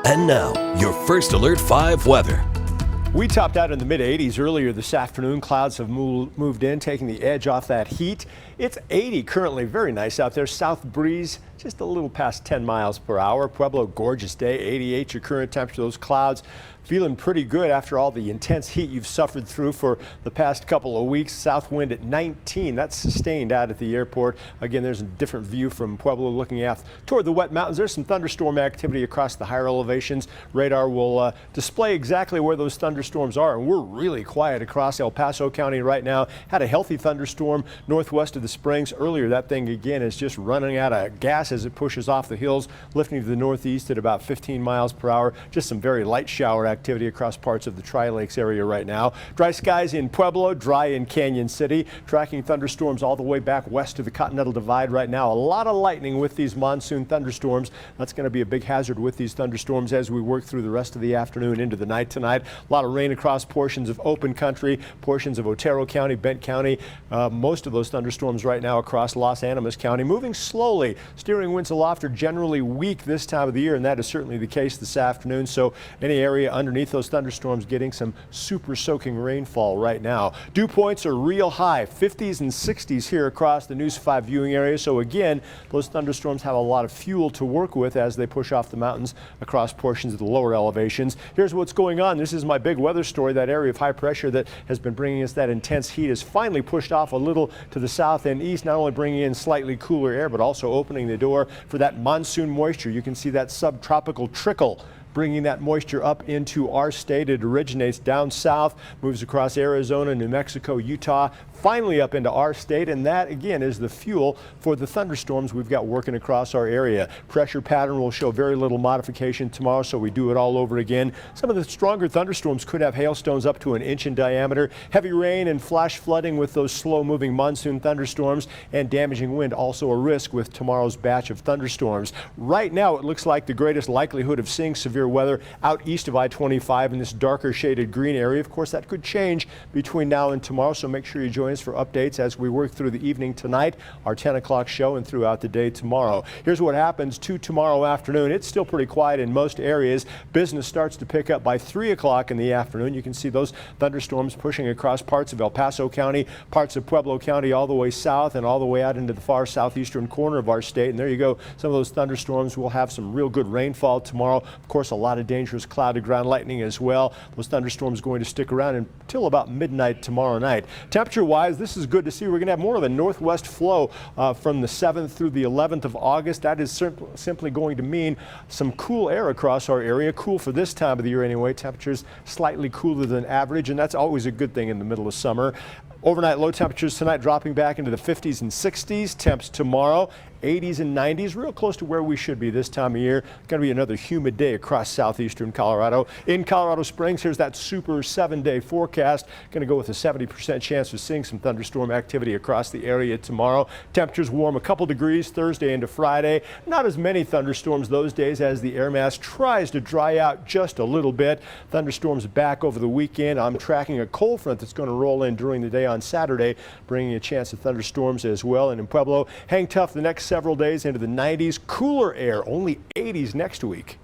And now, your First Alert 5 weather. We topped out in the mid-80s earlier this afternoon. Clouds have moved in, taking the edge off that heat. It's 80 currently, very nice out there. South breeze just a little past 10 miles per hour. Pueblo, gorgeous day, 88 your current temperature. Those clouds feeling pretty good after all the intense heat you've suffered through for the past couple of weeks. South wind at 19, that's sustained out at the airport. Again, there's a different view from Pueblo looking out toward the wet mountains. There's some thunderstorm activity across the higher elevations. Radar will display exactly where those thunderstorms are, and we're really quiet across El Paso County right now. Had a healthy thunderstorm northwest of the Springs earlier. That thing again is just running out of gas as it pushes off the hills, lifting to the northeast at about 15 miles per hour. Just some very light shower activity across parts of the Tri-Lakes area right now. Dry skies in Pueblo, dry in Canyon City. Tracking thunderstorms all the way back west to the Continental Divide right now. A lot of lightning with these monsoon thunderstorms. That's going to be a big hazard with these thunderstorms as we work through the rest of the afternoon into the night tonight. A lot of rain across portions of open country, portions of Otero County, Bent County. Most of those thunderstorms right now across Los Animas County, moving slowly. Steering winds aloft are generally weak this time of the year, and that is certainly the case this afternoon. So any area underneath those thunderstorms getting some super soaking rainfall right now. Dew points are real high, 50s and 60s here across the News 5 viewing area. So again, those thunderstorms have a lot of fuel to work with as they push off the mountains across portions of the lower elevations. Here's what's going on. This is my big weather story. That area of high pressure that has been bringing us that intense heat has finally pushed off a little to the south and east, not only bringing in slightly cooler air, but also opening the door for that monsoon moisture. You can see that subtropical trickle bringing that moisture up into our state. It originates down south, moves across Arizona, New Mexico, Utah, finally up into our state, and that again is the fuel for the thunderstorms we've got working across our area. Pressure pattern will show very little modification tomorrow, so we do it all over again. Some of the stronger thunderstorms could have hailstones up to an inch in diameter. Heavy rain and flash flooding with those slow-moving monsoon thunderstorms, and damaging wind also a risk with tomorrow's batch of thunderstorms. Right now, it looks like the greatest likelihood of seeing severe weather out east of I-25 in this darker shaded green area. Of course, that could change between now and tomorrow, so make sure you join us for updates as we work through the evening tonight, our 10 o'clock show, and throughout the day tomorrow. Here's what happens to tomorrow afternoon. It's still pretty quiet in most areas. Business starts to pick up by 3 o'clock in the afternoon. You can see those thunderstorms pushing across parts of El Paso County, parts of Pueblo County, all the way south and all the way out into the far southeastern corner of our state. And there you go. Some of those thunderstorms will have some real good rainfall tomorrow. Of course, a lot of dangerous cloud to ground lightning as well. Those thunderstorms going to stick around until about midnight tomorrow night. Temperature-wise, this is good to see. We're going to have more of a northwest flow from the 7th through the 11th of August. That is simply going to mean some cool air across our area. Cool for this time of the year anyway. Temperatures slightly cooler than average, and that's always a good thing in the middle of summer. Overnight low temperatures tonight dropping back into the 50s and 60s. Temps tomorrow 80s and 90s, real close to where we should be this time of year. Going to be another humid day across southeastern Colorado. In Colorado Springs, here's that super 7-day forecast. Going to go with a 70% chance of seeing some thunderstorm activity across the area tomorrow. Temperatures warm a couple degrees Thursday into Friday. Not as many thunderstorms those days as the air mass tries to dry out just a little bit. Thunderstorms back over the weekend. I'm tracking a cold front that's going to roll in during the day on Saturday, bringing a chance of thunderstorms as well. And in Pueblo, hang tough the next several days into the 90s. Cooler air, only 80s next week.